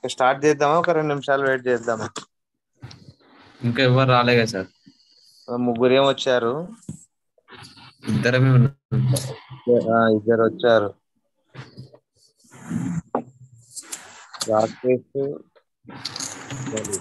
Start చేద్దామా, ఒక 2 నిమిషాలు వెయిట్ చేద్దామా? ఇంకా ఎవరు రాలేగా సార్? ముగ్గురేం వచ్చారు, ఇద్దరమే ఉన్నాం. ఇద్దరు వచ్చారు. రాకేష్, రెడీ.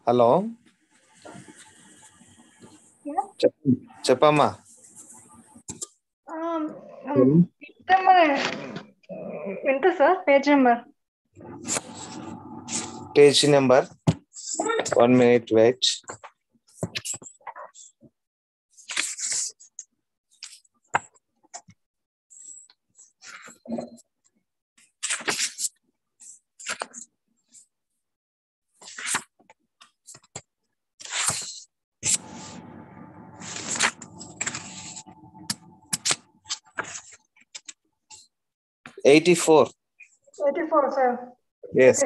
హలో, చెప్పమ్మా. ఎంత sir page number? Page number 1 minute wait. $84. 84 sir. Yes.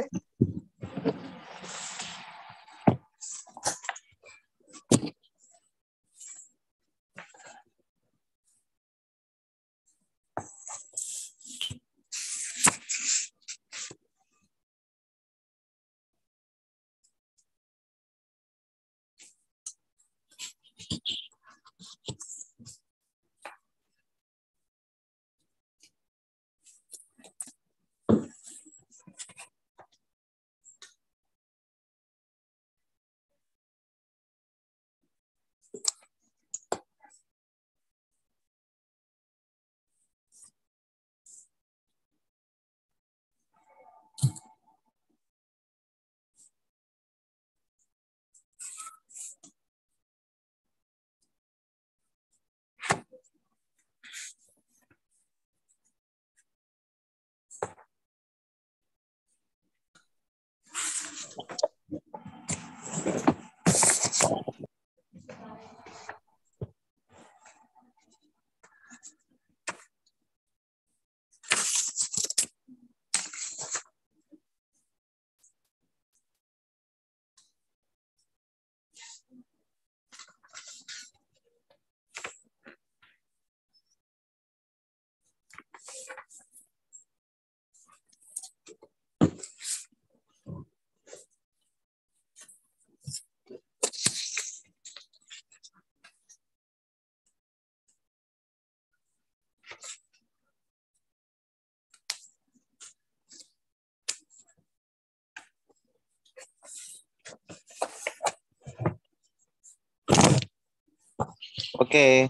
Okay.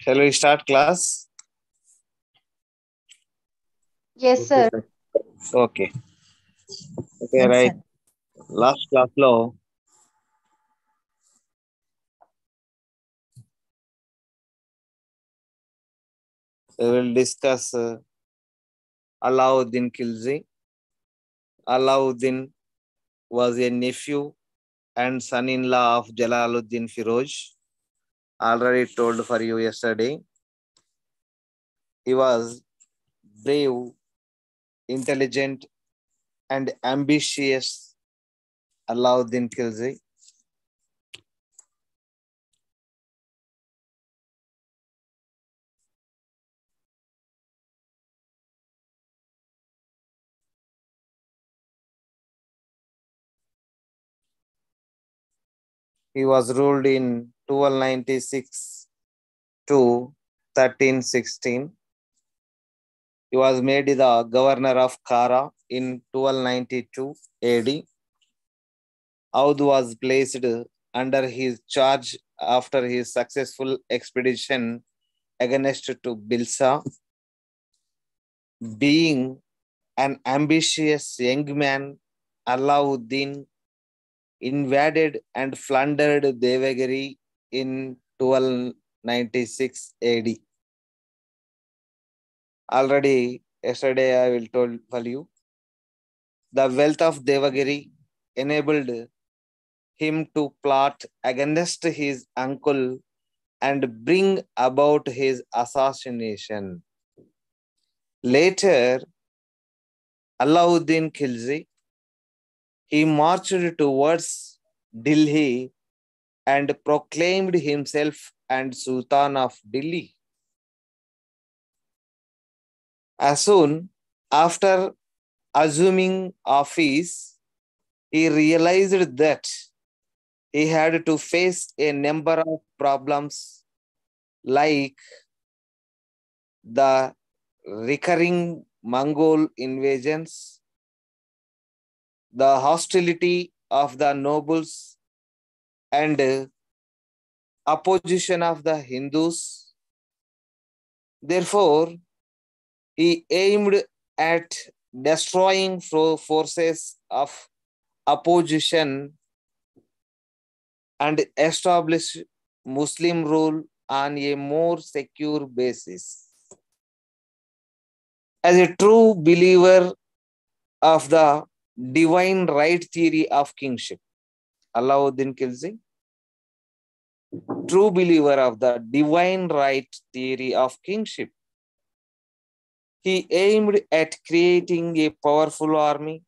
Shall we start class? Yes, sir. Okay. Okay, right. Last class lo we will discuss Alauddin Khilji. Alauddin was a nephew and son-in-law of Jalaluddin Firoj. Already told for you yesterday. He was brave, intelligent, and ambitious. Alauddin Khilji. He was ruled in 1296 to 1316. He was made the governor of Kara in 1292 AD. Audh was placed under his charge after his successful expedition against to Bilsa. Being an ambitious young man, Alauddin invaded and plundered Devagiri in 1296 AD. Already yesterday I will tell you. The wealth of Devagiri enabled him to plot against his uncle and bring about his assassination. Later, Alauddin Khilji, he marched towards Delhi and proclaimed himself and Sultan of Delhi. As soon after assuming office, he realized that he had to face a number of problems like the recurring Mongol invasions, the hostility of the nobles, and opposition of the Hindus. Therefore, he aimed at destroying forces of opposition and establish Muslim rule on a more secure basis. As a true believer of the divine right theory of kingship, Alauddin Khilji, true believer of the divine right theory of kingship, he aimed at creating a powerful army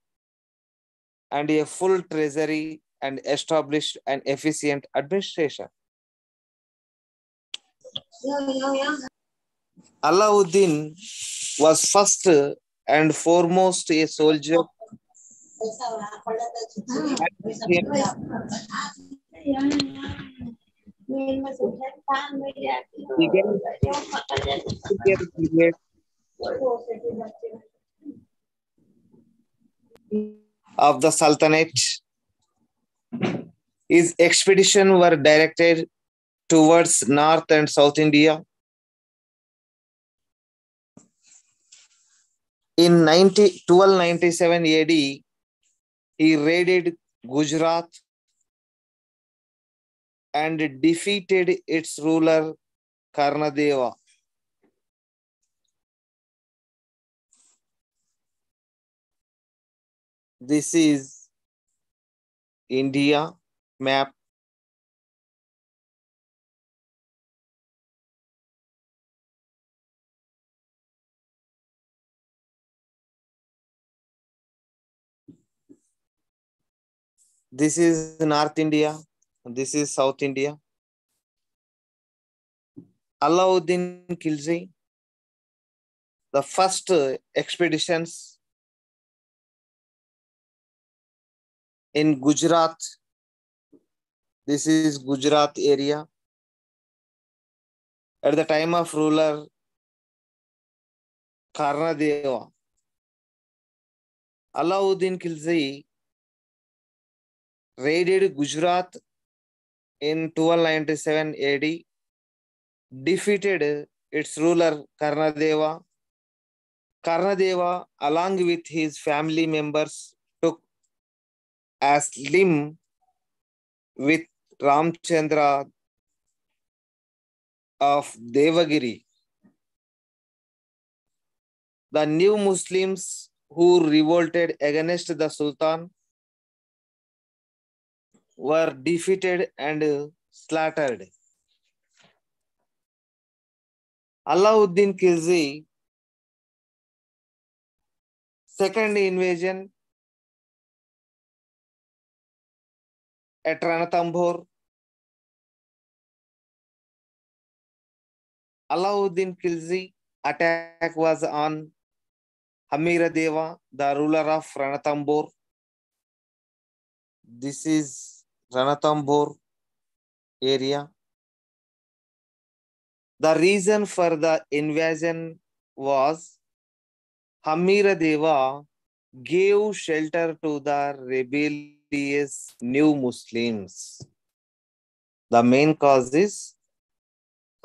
and a full treasury and established an efficient administration. Alauddin was first and foremost a soldier began period of the Sultanate. His expeditions were directed towards North and South India. In 1297 AD, he raided Gujarat and defeated its ruler Karnadeva. This is India map. This is North India. This is South India. Alauddin Khilji, the first expeditions in Gujarat. This is Gujarat area. At the time of ruler Karnadeva, Alauddin Khilji raided Gujarat in 1297 AD, defeated its ruler Karnadeva. Karnadeva, along with his family members, took as limb with Ramchandra of Devagiri. The new Muslims who revolted against the Sultan were defeated and slaughtered. Alauddin Khilji second invasion at Ranthambore. Alauddin Khilji attack was on Hamiradeva, the ruler of Ranthambore. This is Ranthambore area. The reason for the invasion was Hamiradeva gave shelter to the rebellious new Muslims. The main cause is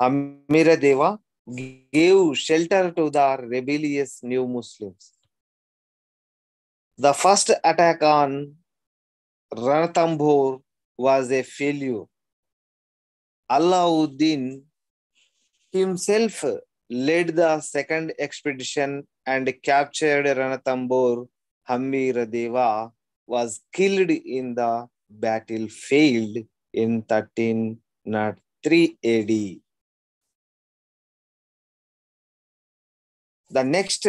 Hamiradeva gave shelter to the rebellious new Muslims. The first attack on Ranthambore was a failure. Alauddin himself led the second expedition and captured Ranatambor. Hammiradeva was killed in the battlefield in 1303 AD. The next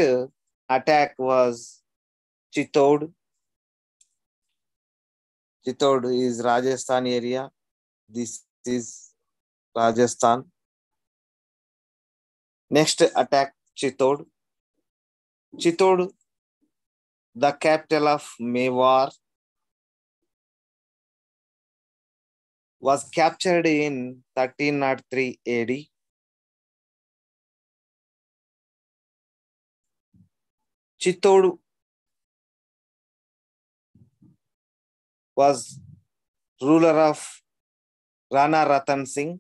attack was Chittoor. Chittoor is Rajasthan area. This is Rajasthan. Next attack Chittoor. Chittoor, the capital of Mewar, was captured in 1303 AD. Chittoor was ruler of Rana Ratan Singh.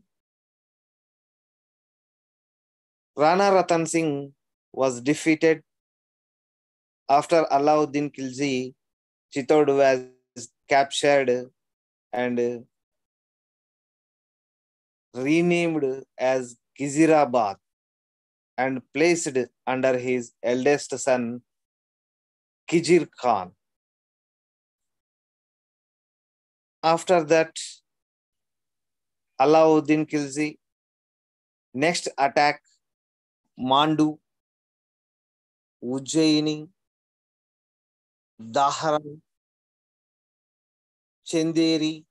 Rana Ratan Singh was defeated after Alauddin Khilji. Chittoor was captured and renamed as Khizirabad and placed under his eldest son, Khizr Khan. After that, Alauddin Khilji next attack Mandu, Ujjaini, Dahara, Chanderi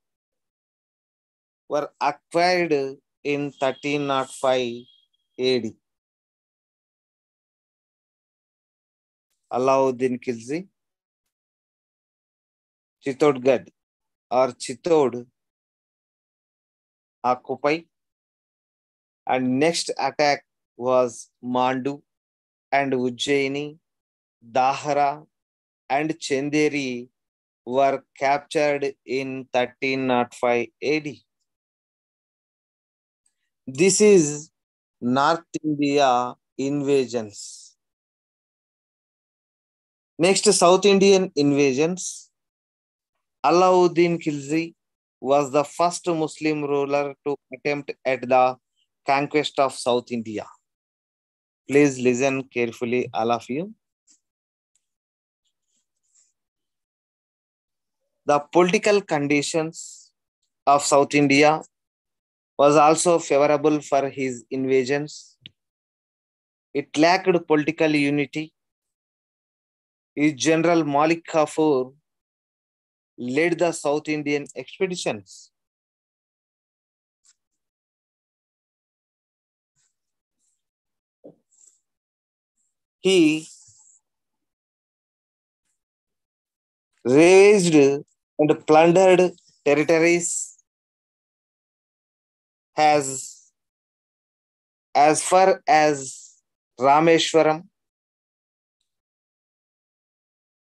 were acquired in 1305 AD. Alauddin Khilji, Chittorgarh or Chittor occupy, and next attack was Mandu and Ujjaini, Dahara and Chanderi were captured in 1305 AD. This is North India invasions. Next, South Indian invasions. Alauddin Khilji was the first Muslim ruler to attempt at the conquest of South India. Please listen carefully, all of you. The political conditions of South India was also favorable for his invasions. It lacked political unity. His General Malik Kafur led the South Indian expeditions. He ravaged and plundered territories as far as Rameshwaram.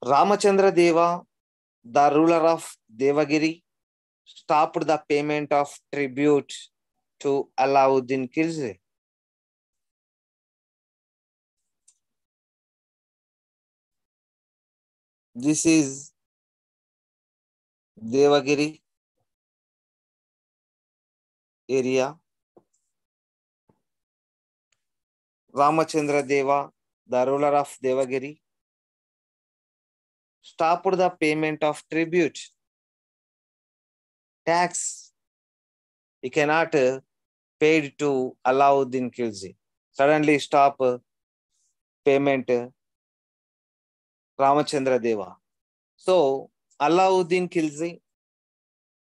Ramachandra Deva, the ruler of Devagiri, stopped the payment of tribute to Alauddin Khilji. This is Devagiri area. Ramachandra Deva, the ruler of Devagiri, stopped the payment of tribute. Tax he cannot paid to Alauddin Khilji. Suddenly stop payment Ramachandra Deva. So Alauddin Khilji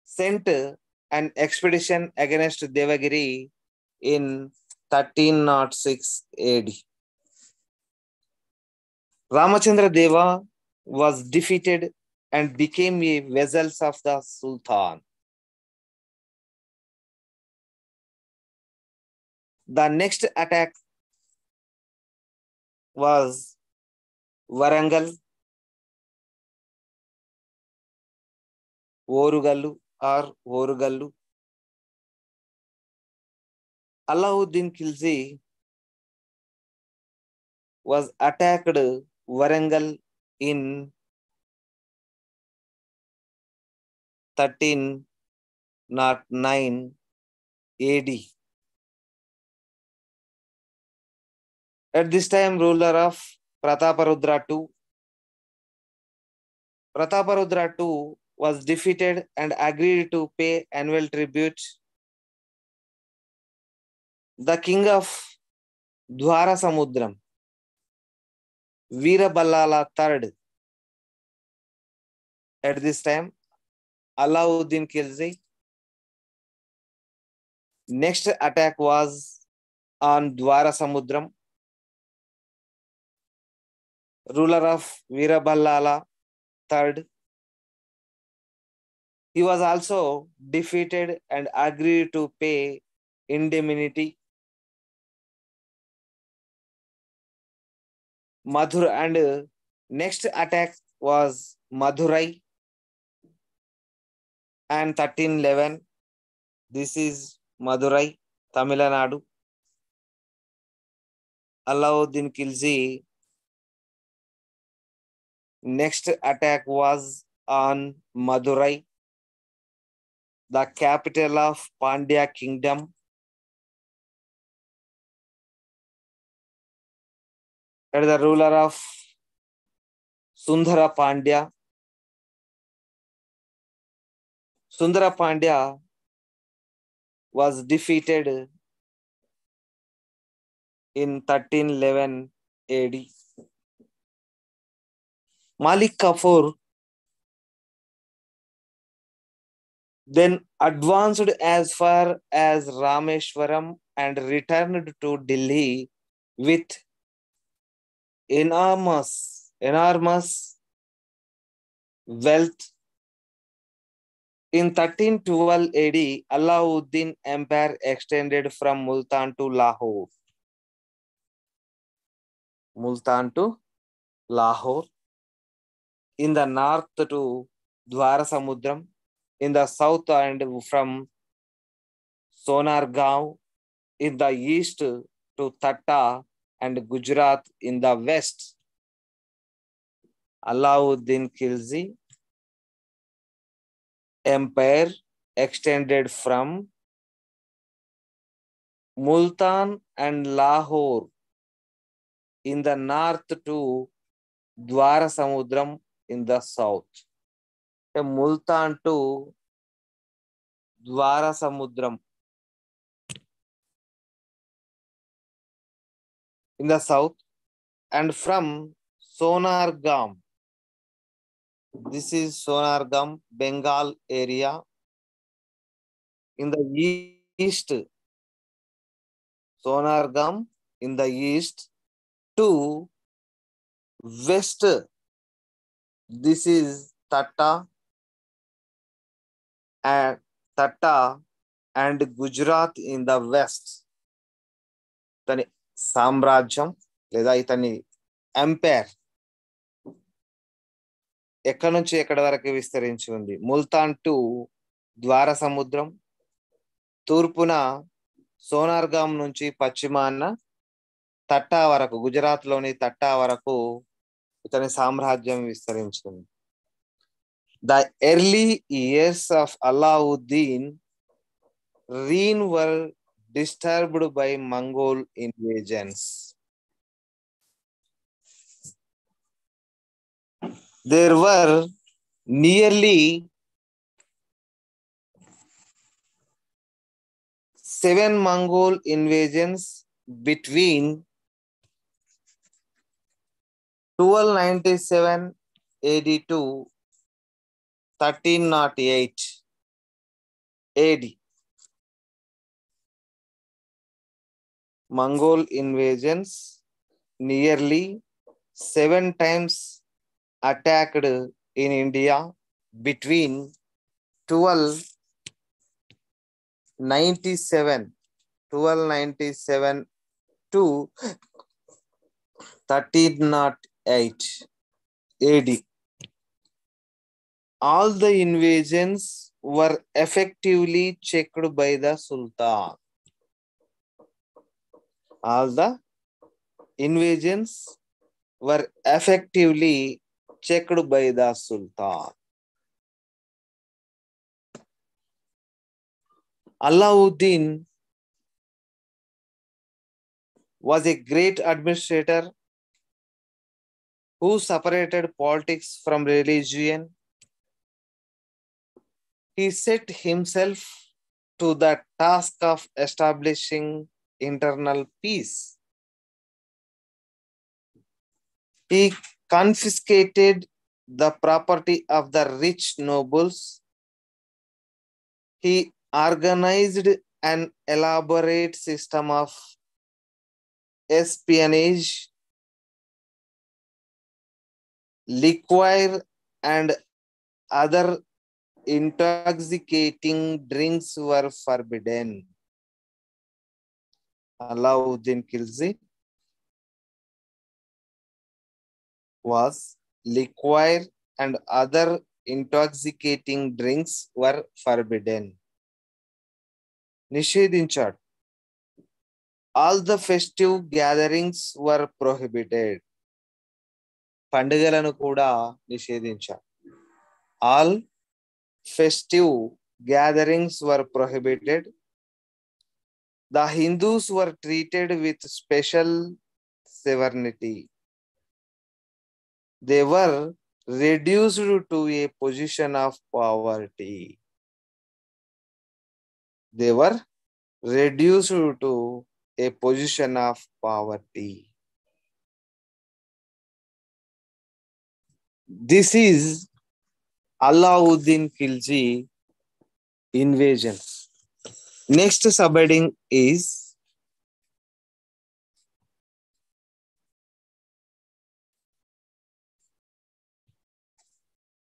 sent an expedition against Devagiri in 1306 AD. Ramachandra Deva was defeated and became a vassal of the Sultan. The next attack was Varangal, Orugallu or Orugallu. Alauddin Khilji was attacked Varangal in 1309 AD. At this time, ruler of Prataparudra II. Prataparudra II was defeated and agreed to pay annual tribute. The king of Dwara Samudram, Veeraballala III. At this time, Alauddin Khilji. Next attack was on Dwara Samudram. Ruler of Veeraballala III. He was also defeated and agreed to pay indemnity. Mathura and next attack was Madurai and 1311. This is Madurai, Tamil Nadu. Alauddin Khilji. Next attack was on Madurai, the capital of Pandya Kingdom. And the ruler of Sundara Pandya. Sundara Pandya was defeated in 1311 AD. Malik Kafur then advanced as far as Rameshwaram and returned to Delhi with enormous wealth. In 1312 AD, Alauddin Empire extended from Multan to Lahore. Multan to Lahore. In the north to Dwara Samudram. In the south and from Sonargaon. In the east to Thatta and Gujarat. In the west, Alauddin Khilji Empire extended from Multan and Lahore in the north to Dwara Samudram in the south. Multan to Dwara Samudram in the south, and from Sonargaon. This is Sonargaon, Bengal area. In the east, Sonargaon in the east to west. This is Thatta and Gujarat in the west. Tani Samrajyam లేదా ఇతని umpire ఎక్కడి నుంచి ఎక్కడి వరకు విస్తరించి ఉంది? Multan to ద్వార సముద్రం, తూర్పున సోనార్గాం నుంచి పశ్చిమాన తట్టా వరకు, గుజరాత్ లోని తట్టా వరకు ఇతని సామ్రాజ్యం విస్తరించింది. The early years of Alauddin reign were disturbed by Mongol invasions. There were nearly 7 Mongol invasions between 1297 AD to 1308 AD. Mongol invasions nearly 7 times attacked in India between 1297 to 1308 AD. All the invasions were effectively checked by the Sultan. All the invasions were effectively checked by the Sultan. Alauddin was a great administrator who separated politics from religion. He set himself to the task of establishing internal peace. He confiscated the property of the rich nobles. He organized an elaborate system of espionage, liquor, and other intoxicating drinks were forbidden. Alauddin Khilji was liquor and other intoxicating drinks were forbidden. నిషేధించాడు. All the festive gatherings were prohibited. పండుగలను కూడా నిషేధించాడు. All festive gatherings were prohibited. The Hindus were treated with special severity. They were reduced to a position of poverty. They were reduced to a position of poverty. This is Alauddin Khilji invasion. Next subheading is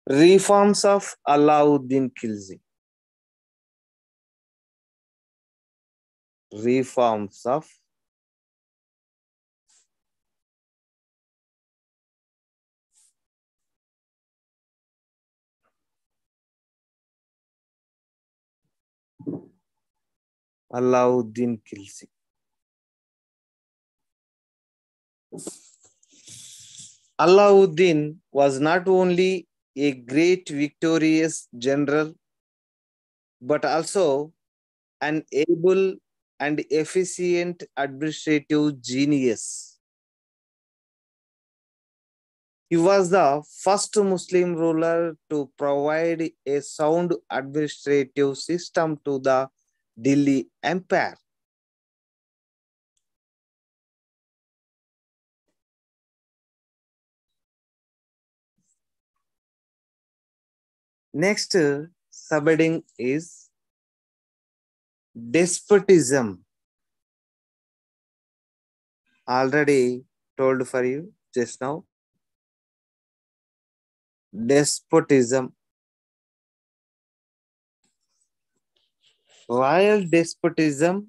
reforms of Alauddin Khilji. Reforms of Alauddin Khilji. Alauddin was not only a great victorious general, but also an able and efficient administrative genius. He was the first Muslim ruler to provide a sound administrative system to the Delhi Empire. Next subheading is despotism. Already told for you just now. Despotism. Royal despotism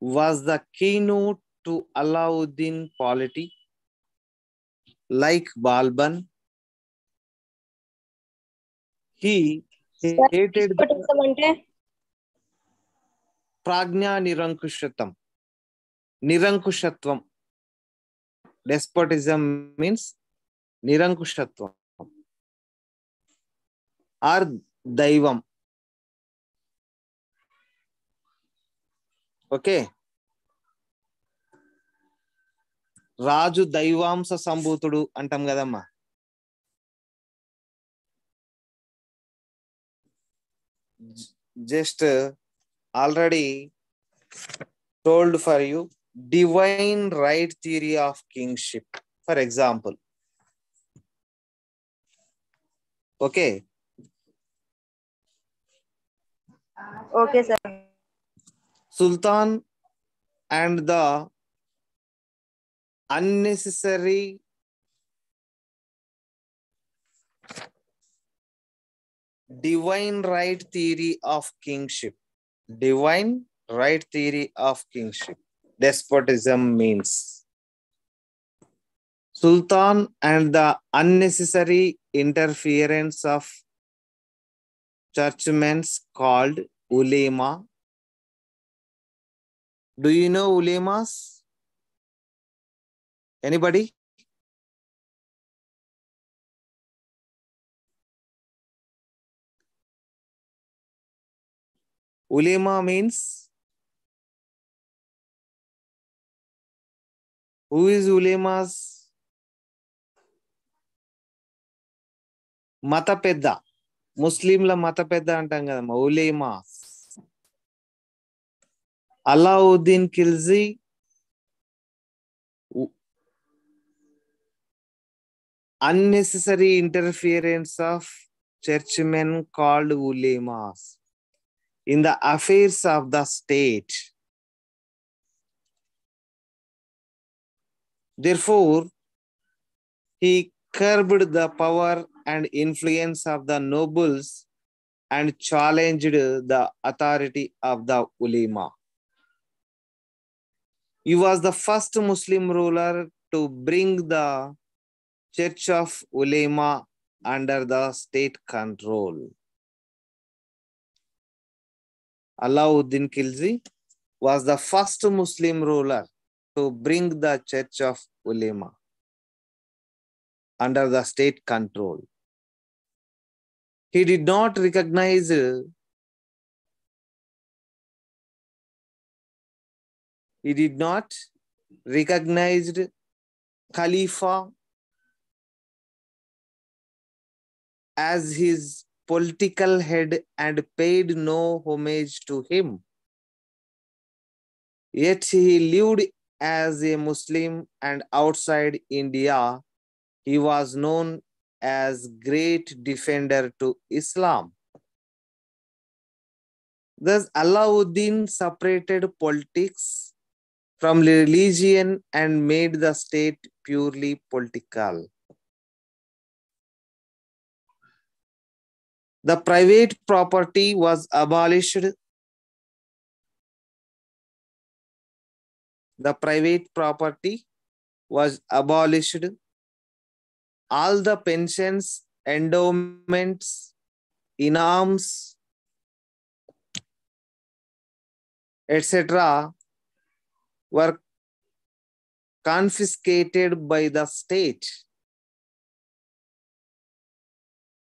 was the keynote to Alauddin polity. Like Balban, he hated the Prajna Nirankushatam. Nirankushatvam. Despotism means Nirankushatvam or Daivam. Okay. రాజు దైవాంశ సంభూతుడు అంటాం కదమ్మా. Just already told for you divine right theory of kingship. For example, okay. Okay, sir. Sultan and the unnecessary divine right theory of kingship. Divine right theory of kingship. Despotism means Sultan and the unnecessary interference of churchmen called ulema. Do you know ulemas? Anybody? Ulema means, who is ulemas? మత పెద్ద, ముస్లింల మత పెద్ద అంటాం కదమ్మా, Ulema. Alauddin Khilji unnecessary interference of churchmen called ulemas in the affairs of the state. Therefore, he curbed the power and influence of the nobles and challenged the authority of the ulema. He was the first Muslim ruler to bring the Church of Ulema under the state control. Alauddin Khilji was the first Muslim ruler to bring the Church of Ulema under the state control. He did not recognize Khalifa as his political head and paid no homage to him. Yet he lived as a Muslim, and outside India, he was known as great defender to Islam. Thus, Alauddin separated politics from religion and made the state purely political. The private property was abolished. All the pensions, endowments, inams, etc. were confiscated by the state.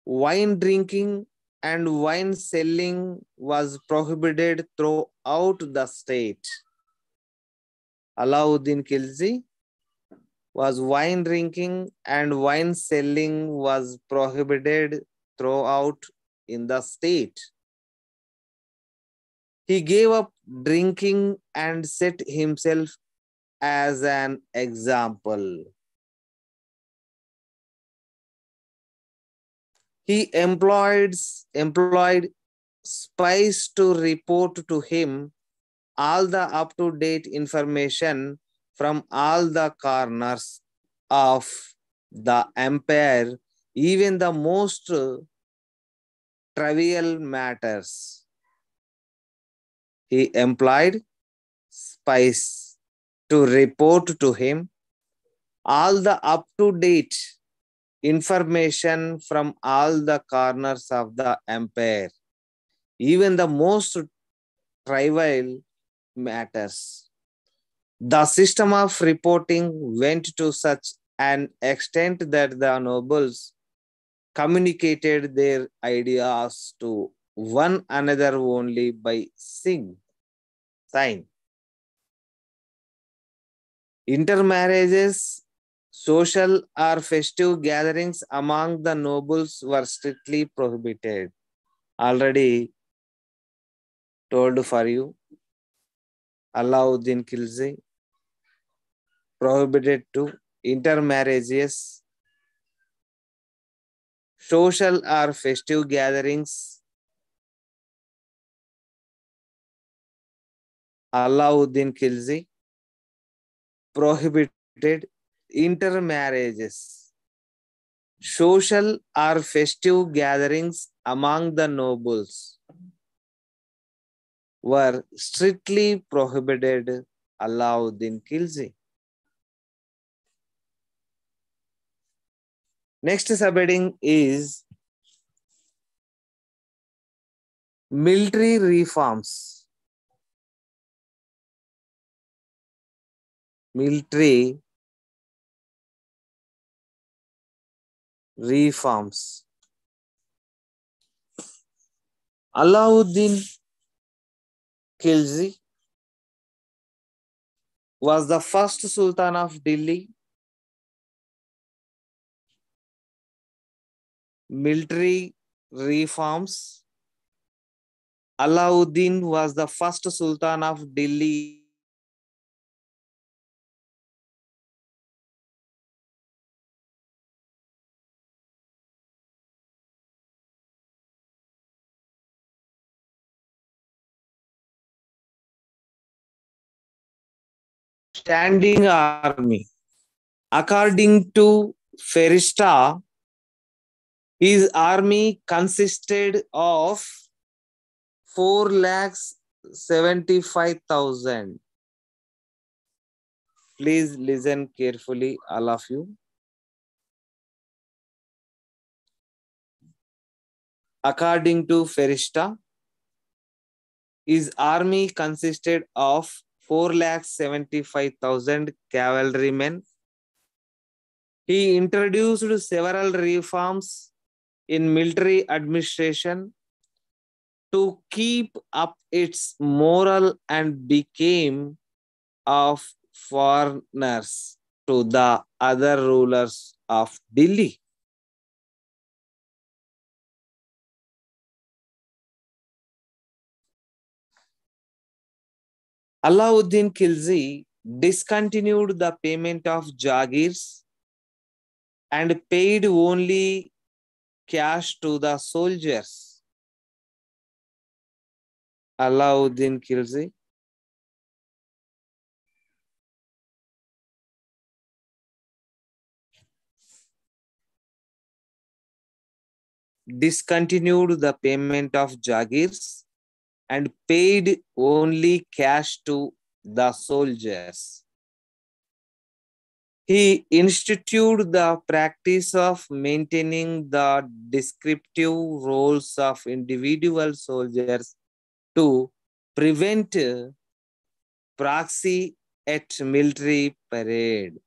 Wine drinking and wine selling was prohibited throughout the state. Alauddin Khilji was wine drinking and wine selling was prohibited throughout in the state. He gave up drinking and set himself as an example. He employed spies to report to him all the up-to-date information from all the corners of the empire, even the most trivial matters. He employed spies to report to him all the up-to-date information from all the corners of the empire, even the most trivial matters. The system of reporting went to such an extent that the nobles communicated their ideas to one another only by sign. Intermarriages, social or festive gatherings among the nobles were strictly prohibited. Already told for you, Alauddin Khilji prohibited to intermarriages, social or festive gatherings. Alauddin Khilji prohibited intermarriages, social or festive gatherings among the nobles were strictly prohibited. Alauddin Khilji. Next subheading is military reforms. Military reforms. Alauddin Khilji was the first Sultan of Delhi. Military reforms. Alauddin was the first Sultan of Delhi. Standing army. According to Ferista, his army consisted of 4,75,000. Please listen carefully, all of you. According to Ferista, his army consisted of 4,75,000 cavalrymen. He introduced several reforms in military administration to keep up its moral and became of foreigners to the other rulers of Delhi. Alauddin Khilji discontinued the payment of jagirs and paid only cash to the soldiers. Alauddin Khilji discontinued the payment of jagirs and paid only cash to the soldiers. He instituted the practice of maintaining the descriptive roles of individual soldiers to prevent proxy at military parade.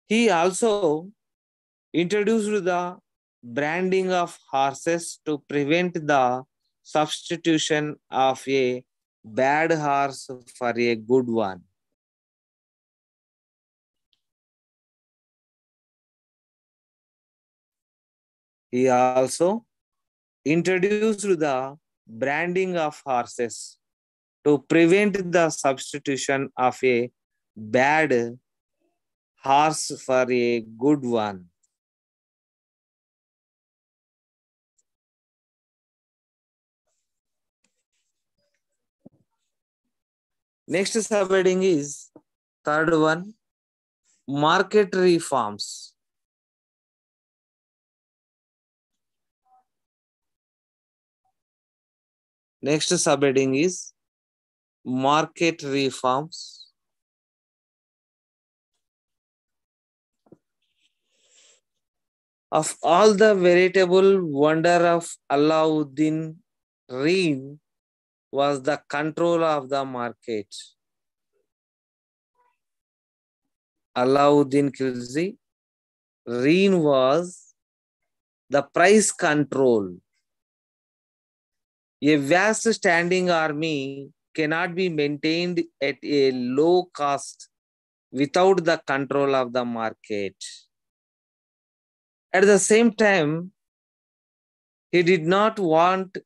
He also introduced the branding of horses to prevent the substitution of a bad horse for a good one. He also introduced the branding of horses to prevent the substitution of a bad horse for a good one. Next subheading is third one, market reforms. Next subheading is market reforms. Of all the veritable wonder of Alauddin reign was the control of the market. Alauddin Khilji reign was the price control. A vast standing army cannot be maintained at a low cost without the control of the market. At the same time, he did not want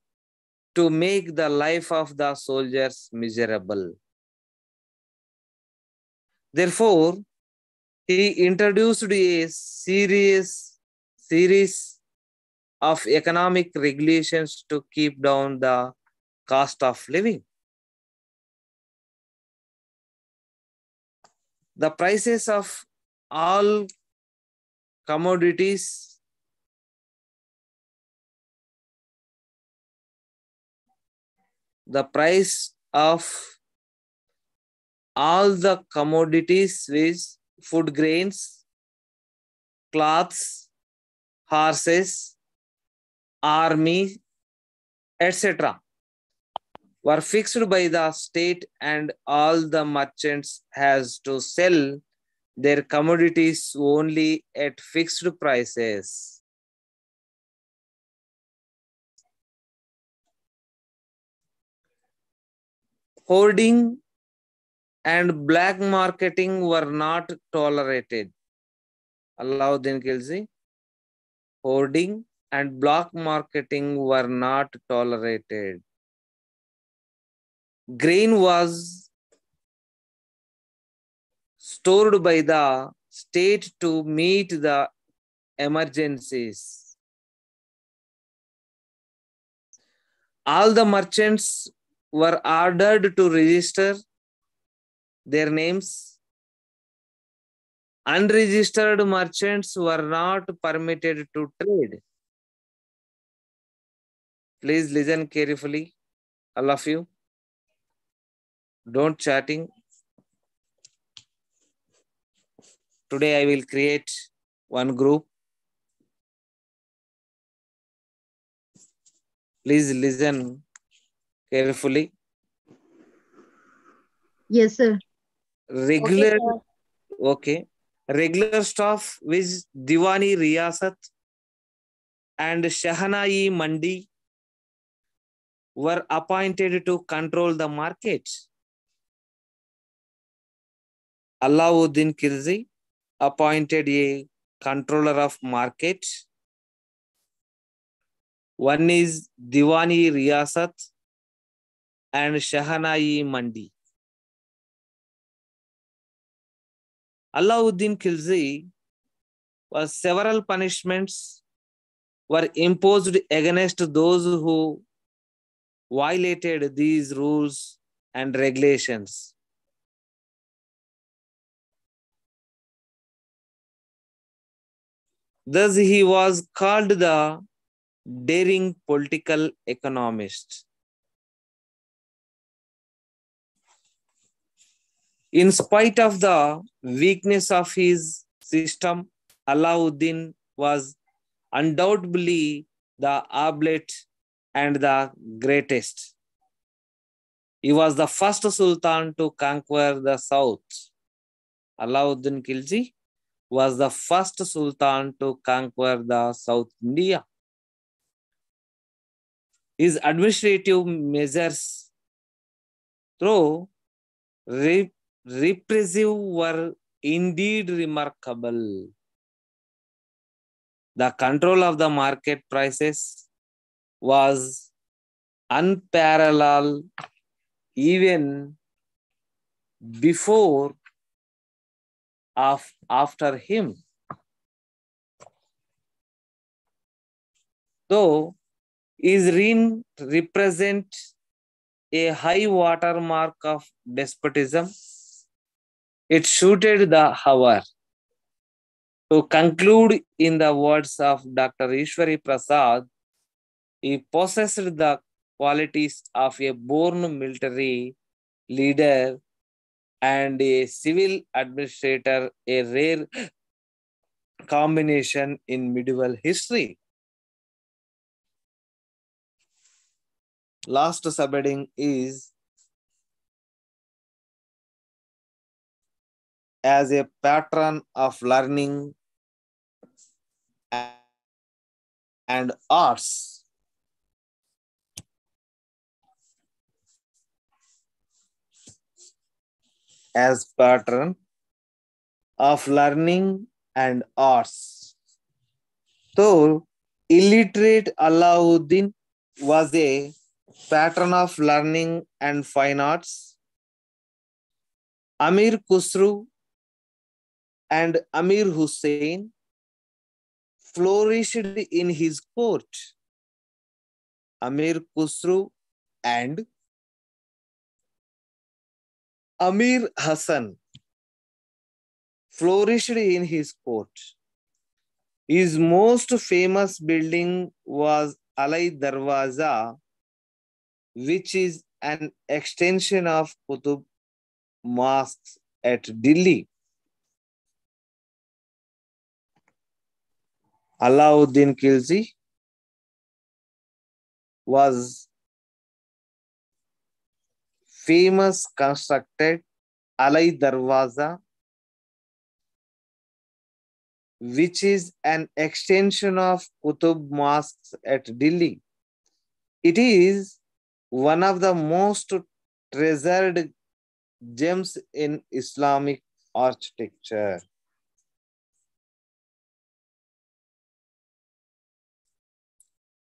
to make the life of the soldiers miserable. Therefore, he introduced a series of economic regulations to keep down the cost of living. The prices of all commodities is food grains, cloths, horses, army, etc. were fixed by the state, and all the merchants has to sell their commodities only at fixed prices. Hoarding and black marketing were not tolerated. Alauddin Khilji, hoarding and black marketing were not tolerated. Grain was stored by the state to meet the emergencies. All the merchants were ordered to register their names. Unregistered merchants were not permitted to trade. Please listen carefully, all of you. Don't chatting. Today I will create one group. Please listen carefully. Yes, sir. Regular, okay. Regular staff with Diwani Riyasat and Shahanai Mandi were appointed to control the market. Alauddin Khilji appointed a controller of market. One is Diwani Riyasat and Shahanai Mandi. Alauddin Khilji was several punishments were imposed against those who violated these rules and regulations. Thus, he was called the daring political economist. In spite of the weakness of his system, Alauddin was undoubtedly the ablest and the greatest. He was the first sultan to conquer the south. Alauddin Khilji was the first sultan to conquer the South India. His administrative measures through repressive were indeed remarkable. The control of the market prices was unparalleled even before after him. Though his reign represent a high watermark of despotism, it suited the hour. To conclude in the words of Dr. Ishwari Prasad, he possessed the qualities of a born military leader and a civil administrator, a rare combination in medieval history. Last subheading is as a patron of learning and arts. As patron of learning and arts. So, illiterate Alauddin was a patron of learning and fine arts. Amir Khusru and Amir Hussain flourished in his court. Amir Khusru and Amir Hassan flourished in his court. His most famous building was Alai Darwaza, which is an extension of Qutub Mosque at Delhi. Alauddin Khilji was famous constructed Alai Darwaza, which is an extension of Qutub Mosque at Delhi. It is one of the most treasured gems in Islamic architecture.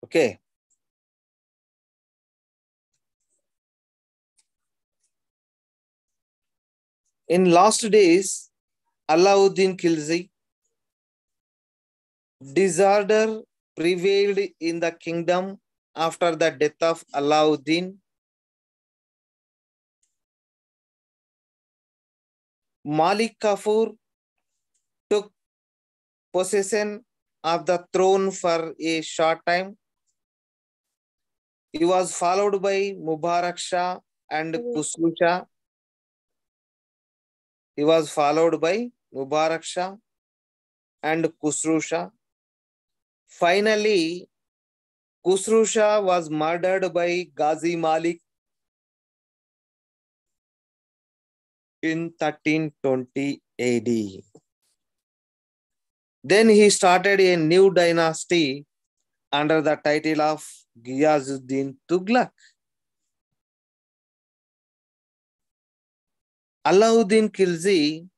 Okay. In last days, Alauddin Khilji, disorder prevailed in the kingdom after the death of Alauddin. Malik Kafur took possession of the throne for a short time. He was followed by Mubarak Shah and Khusru Shah. He was followed by Mubarak Shah and Khusru Shah. Finally, Khusru Shah was murdered by Ghazi Malik in 1320 AD. Then he started a new dynasty under the title of Ghiyazuddin Tughlaq. Alauddin Khilji,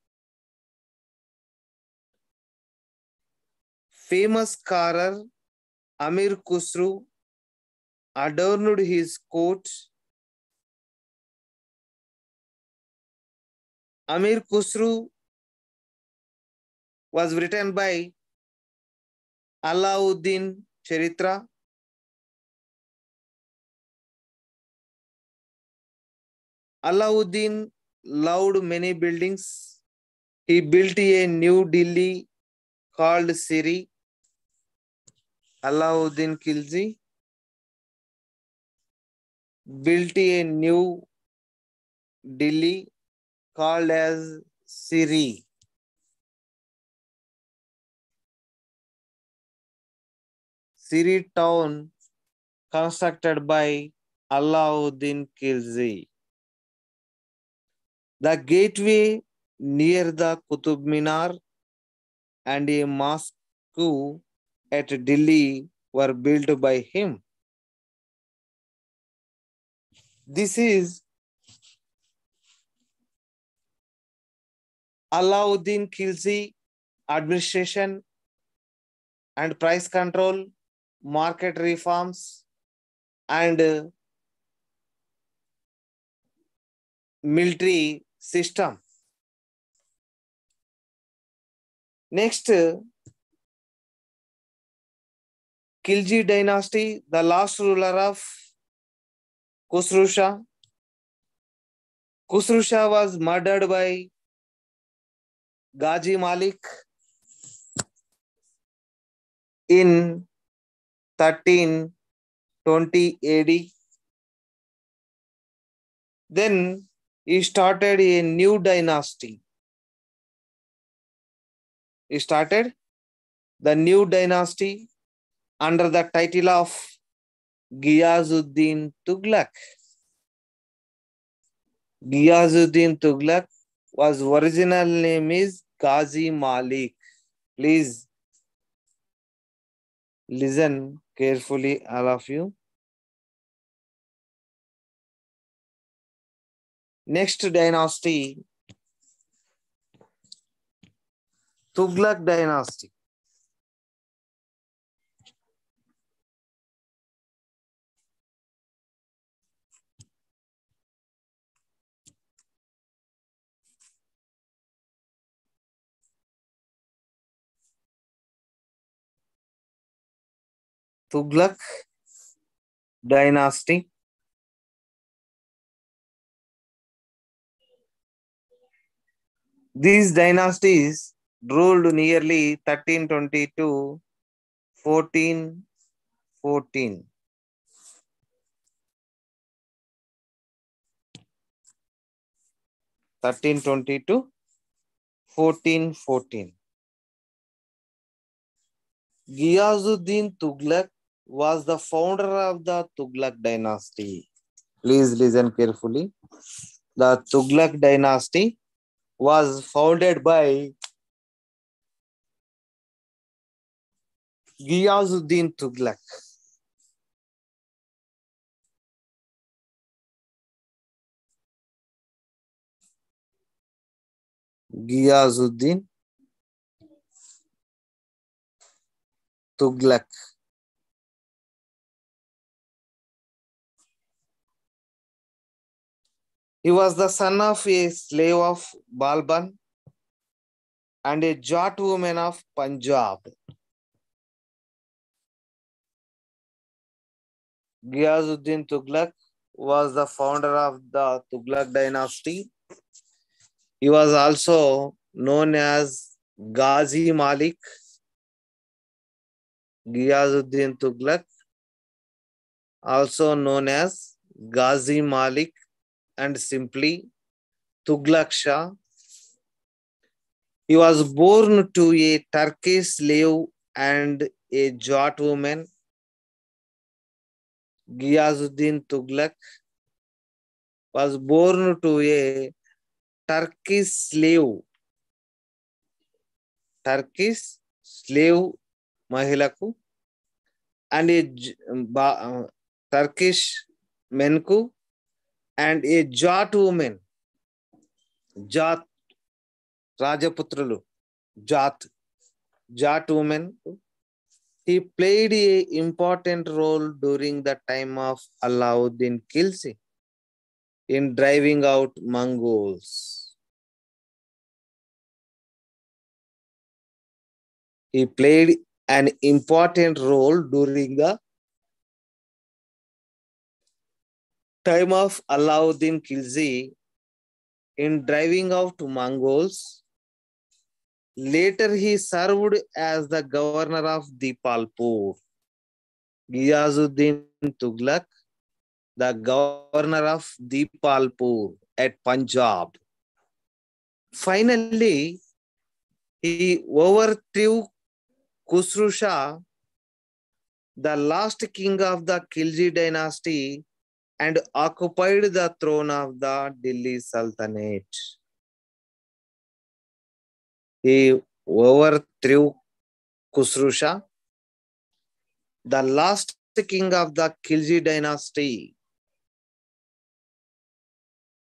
famous scholar Amir Khusru, adorned his court. Amir Khusru was written by Alauddin Charitra. Alauddin loved many buildings. He built a New Delhi called Siri. Alauddin Khilji built a New Delhi called as Siri. Siri town constructed by Alauddin Khilji. The gateway near the Qutub Minar and a mosque at Delhi were built by him. This is Alauddin Khilji administration and price control, market reforms, and military system. Next, Khilji dynasty, the last ruler of Khusru Shah. Khusru Shah was murdered by Ghazi Malik in 1320 AD. Then he started a new dynasty. He started the new dynasty under the title of Ghiyazuddin Tughlaq. Ghiyazuddin Tughlaq was original name is Ghazi Malik. Please listen carefully, all of you. Next dynasty, Tughlaq dynasty. Tughlaq dynasty. These dynasties ruled nearly 1320 to 1414. to 1414. Ghiyazuddin Tughlaq was the founder of the Tughlaq dynasty. Please listen carefully. The Tughlaq dynasty was founded by Ghiyazuddin Tughlaq. Giyazuddin Tughlaq. He was the son of a slave of Balban and a Jat woman of Punjab. Giyazuddin Tughlaq was the founder of the Tughlaq dynasty. He was also known as Ghazi Malik. Giyazuddin Tughlaq, also known as Ghazi Malik and simply Tughlaq Shah. He was born to a Turkish slave and a Jat woman. Giyazuddin Tughlaq was born to a Turkish slave Mahilaku and a Turkish menku and a Jat woman, Jat Rajaputrulu, Jat woman. He played an important role during the time of Alauddin Khilji in driving out Mongols. He played an important role during the time of Alauddin Khilji in driving out Mongols. Later, he served as the governor of Dipalpur. Giyazuddin Tughlaq, the governor of Dipalpur at Punjab. Finally, he overthrew Khusru Shah, the last king of the Khilji dynasty, and occupied the throne of the Delhi Sultanate. He overthrew Khusru Shah, the last king of the Khilji dynasty,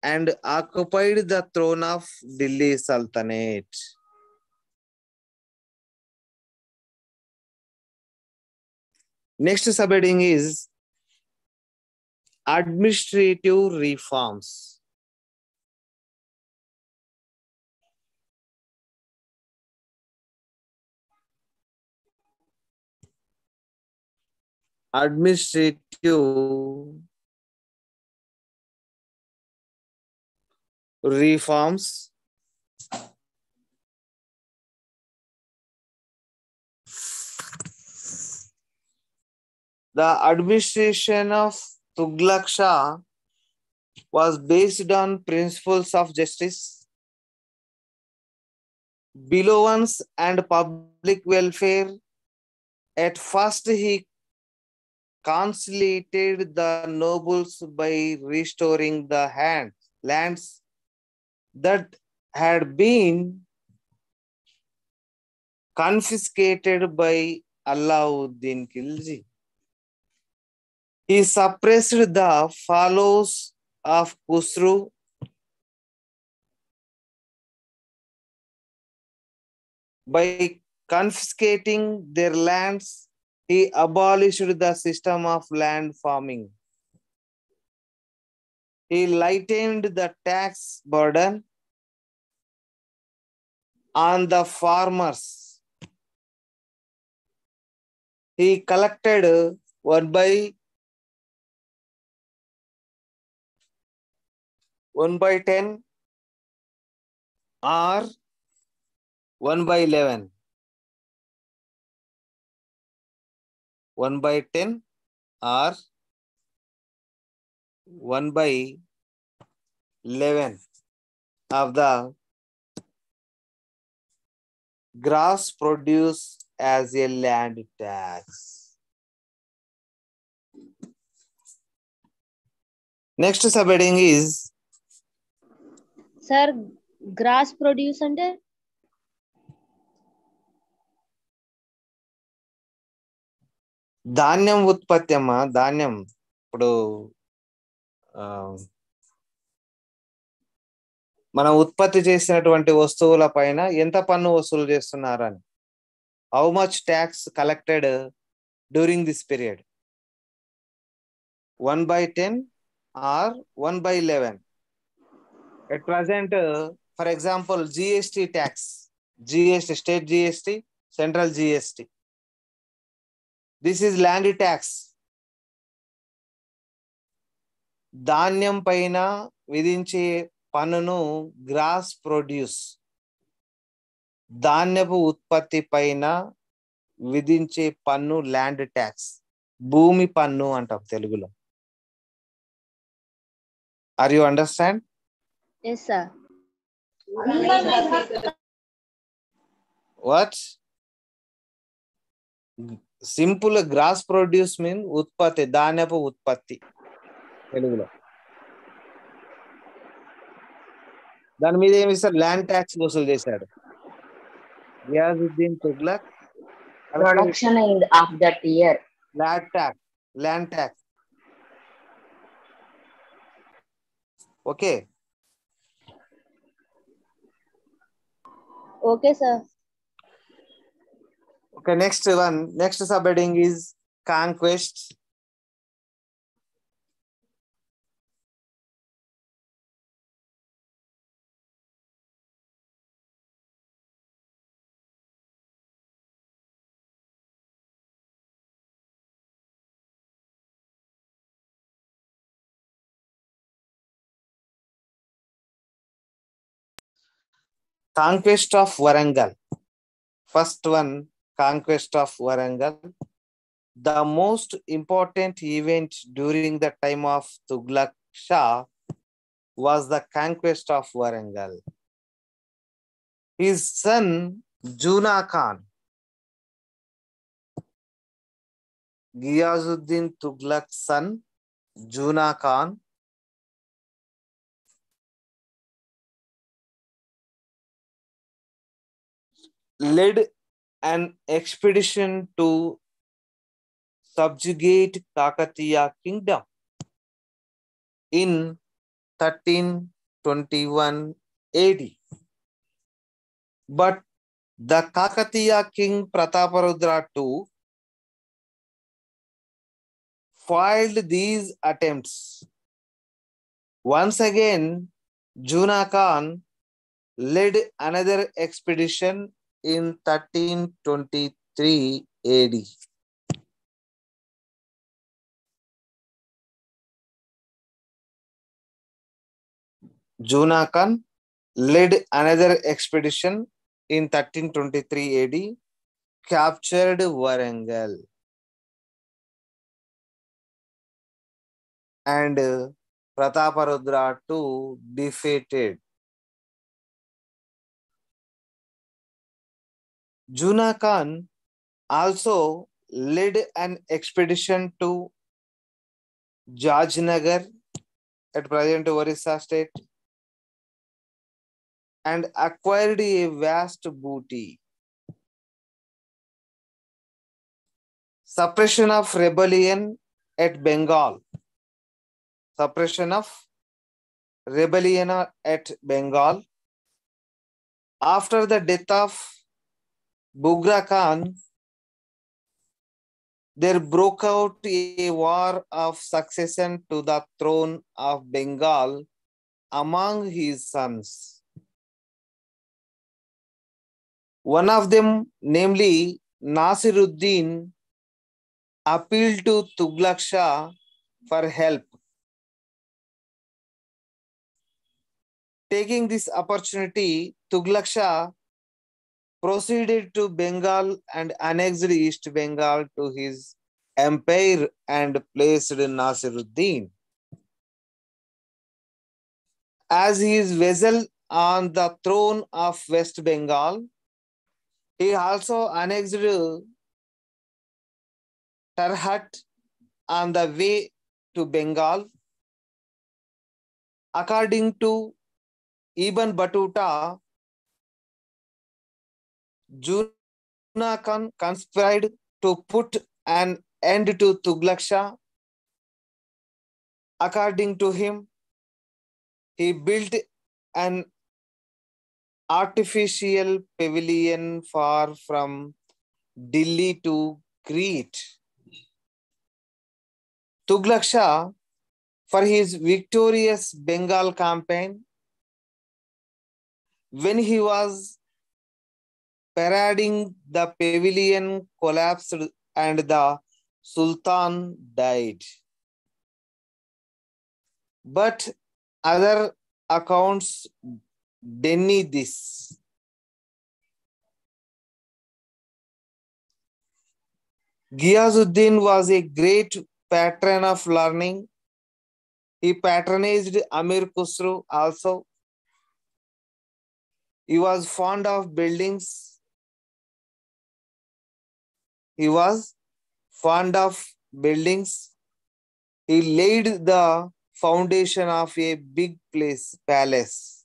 and occupied the throne of Delhi Sultanate. Next subheading is administrative reforms. Administrative reforms. The administration of Tughlaq Shah was based on principles of justice, benevolence, and public welfare. At first, he conciliated the nobles by restoring the lands that had been confiscated by Alauddin Khilji. He suppressed the followers of Khusru by confiscating their lands. He abolished the system of land farming. He lightened the tax burden on the farmers. He collected 1/10 or 1/11. 1/10 or 1/11 of the gross produce as a land tax. Next subheading is Sir, grass produce అంటే ధాన్యం ఉత్పత్తి అమ్మా. ధాన్యం ఇప్పుడు మనం ఉత్పత్తి చేసినటువంటి వస్తువుల పైన ఎంత పన్ను వసూలు చేస్తున్నారని. How much tax collected during this period? 1/10 or 1/11? At present, for example, GST tax, GST, state GST, central GST. This is land tax. ధాన్యం పైన విధించే పన్నును గ్రాస్ ప్రొడ్యూస్, ధాన్యపు ఉత్పత్తి పైన విధించే పన్ను ల్యాండ్ ట్యాక్స్, భూమి పన్ను అంటాం తెలుగులో. Are you understand? Yes, sir. What? Simple gross produce mean ఉత్పత్తి, ధాన్యపు ఉత్పత్తి తెలుగులో. దాని మీద ఏమి సార్? ల్యాండ్ ట్యాక్స్ వసూలు చేశాడు Ghiyasuddin Tughlaq. Production of that year. Land tax. Okay. Okay, sir. Okay, next one. Next subheading is conquest. Conquest of Warangal. First one, conquest of Warangal. The most important event during the time of Tughlaq Shah was the conquest of Warangal. His son, Juna Khan, Ghiyazuddin Tughlaq's son, Juna Khan, led an expedition to subjugate Kakatiya kingdom in 1321 AD. But the Kakatiya king Prataparudra II foiled these attempts. Once again, Juna Khan led another expedition in 1323 AD. Juna Khan led another expedition in 1323 AD, captured Warangal, and Prataparudra II defeated. Juna Khan also led an expedition to Jajnagar, at present Orissa state, and acquired a vast booty. Suppression of rebellion at Bengal. Suppression of rebellion at Bengal. After the death of Bughra Khan, there broke out a war of succession to the throne of Bengal among his sons. One of them, namely Nasiruddin, appealed to Tughlaq Shah for help. Taking this opportunity, Tughlaq Shah proceeded to Bengal and annexed East Bengal to his empire and placed Nasiruddin as his vassal on the throne of West Bengal. He also annexed Tarhat on the way to Bengal. According to Ibn Battuta, Juna Khan conspired to put an end to Tughlaq Shah. According to him, he built an artificial pavilion far from Delhi to greet Tughlaq Shah for his victorious Bengal campaign. When he was parading, the pavilion collapsed and the Sultan died. But other accounts deny this. Ghiyazuddin was a great patron of learning. He patronized Amir Khusro also. He was fond of buildings. He laid the foundation of a big palace.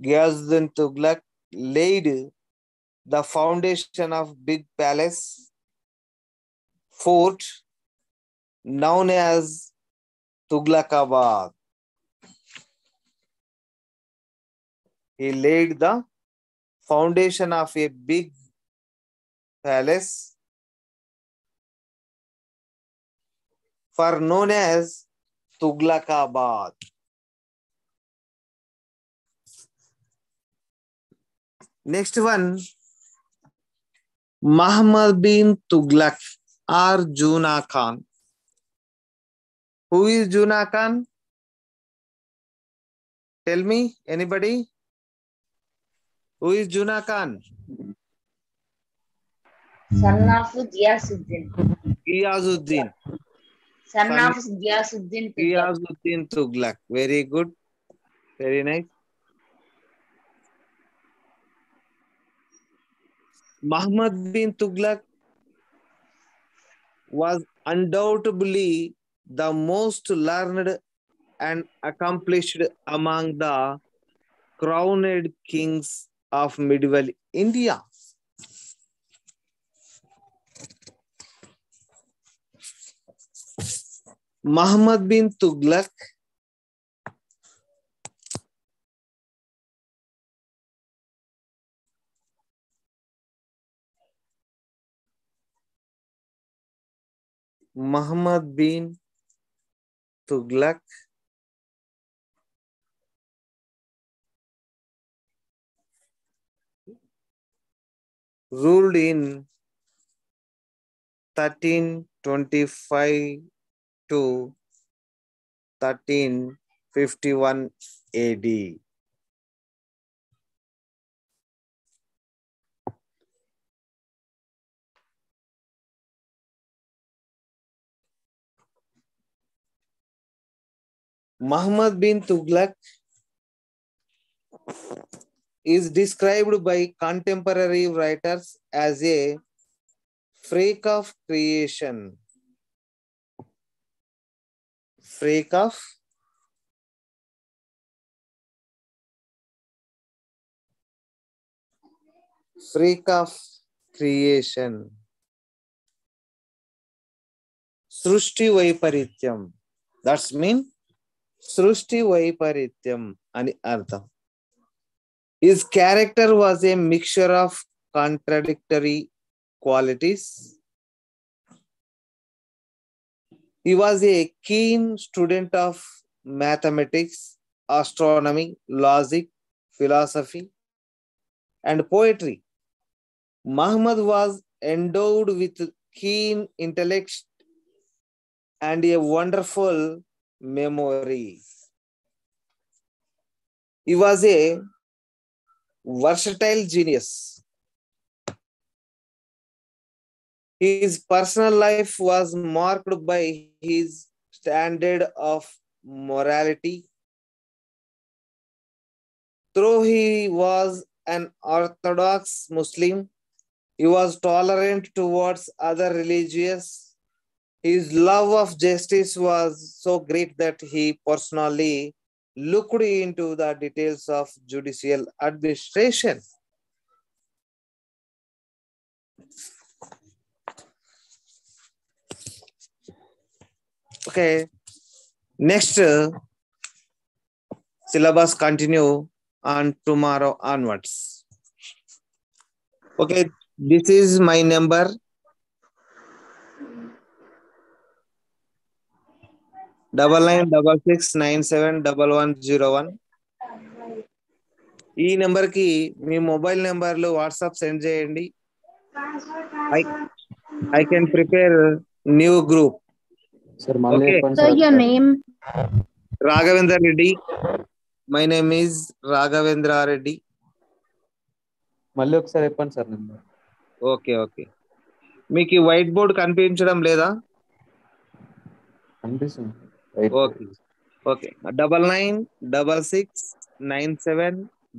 Ghiyazuddin Tughlaq laid the foundation of big palace fort known as Tughlaqabad. He laid the foundation of a big palace for known as Tughlaqabad. Next one, Muhammad bin Tughlaq or Juna Khan. Who is Juna Khan? Tell me, anybody? Who is Juna Khan? Son of Ghiyazuddin. Ghiyazuddin. Son of Ghiyazuddin Tughlaq. Ghiyazuddin Tughlaq. Very good. Very nice. Muhammad bin Tughlaq was undoubtedly the most learned and accomplished among the crowned kings of medieval India. Muhammad bin Tughlaq ruled in 1325 to 1351 AD. Muhammad bin Tughlaq is described by contemporary writers as a freak of creation. Freak of creation. Srushti Vaiparityam. That's mean Srushti Vaiparityam ani artham. His character was a mixture of contradictory qualities. He was a keen student of mathematics, astronomy, logic, philosophy, and poetry. Muhammad was endowed with keen intellect and a wonderful memory. He was a versatile genius. His personal life was marked by his standard of morality. Though he was an Orthodox Muslim, he was tolerant towards other religions. His love of justice was so great that he personally looked into the details of judicial administration. Okay, next syllabus continue. and tomorrow onwards. Okay, this is my number. Double 9966971101. ఈ number కి మీ mobile నెంబర్లు WhatsApp send చేయండి. I can prepare new group. Sir మళ్ళీ Okay. చెప్పండి Sir, sir your name? Raghavender Reddy. My name is Raghavendra Reddy. మళ్ళీ ఒకసారి చెప్పండి sir number. Okay okay. మీకు ఈ వైట్ బోర్డ్ కనిపించడం లేదా? కనిపిస్తుంది. Okay okay.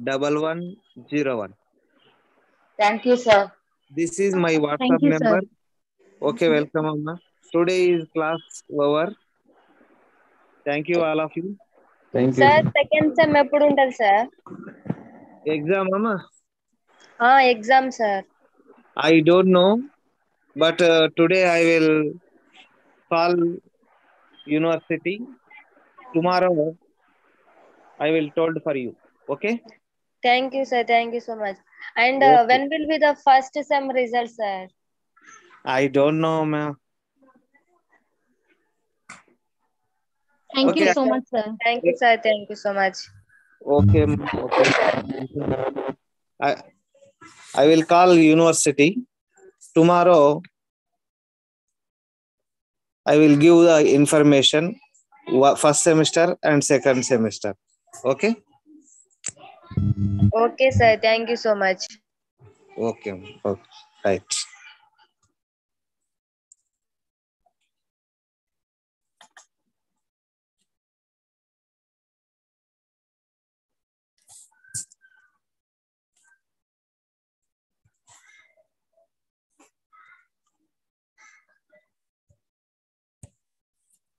9966971101. Thank you, sir. This is my WhatsApp Thank you, number. sir. Okay, welcome Amma. Today is class over. Thank you all of you. Thank you sir second sem ఎప్పుడు ఉంటుంది sir? Exam Amma? Exam sir. I don't know, but today I will call university. Tomorrow I will told for you. Okay? Thank you, sir. Thank you so much. And Okay. when will be the first sem results, sir? I don't know, ma'am. Thank Okay. you so much, sir. Thank you, sir. Thank you so much. Okay. Okay. I will call university. Tomorrow I will give the information first semester and second semester. Okay? Okay, sir. Thank you so much. Okay. Okay. Right.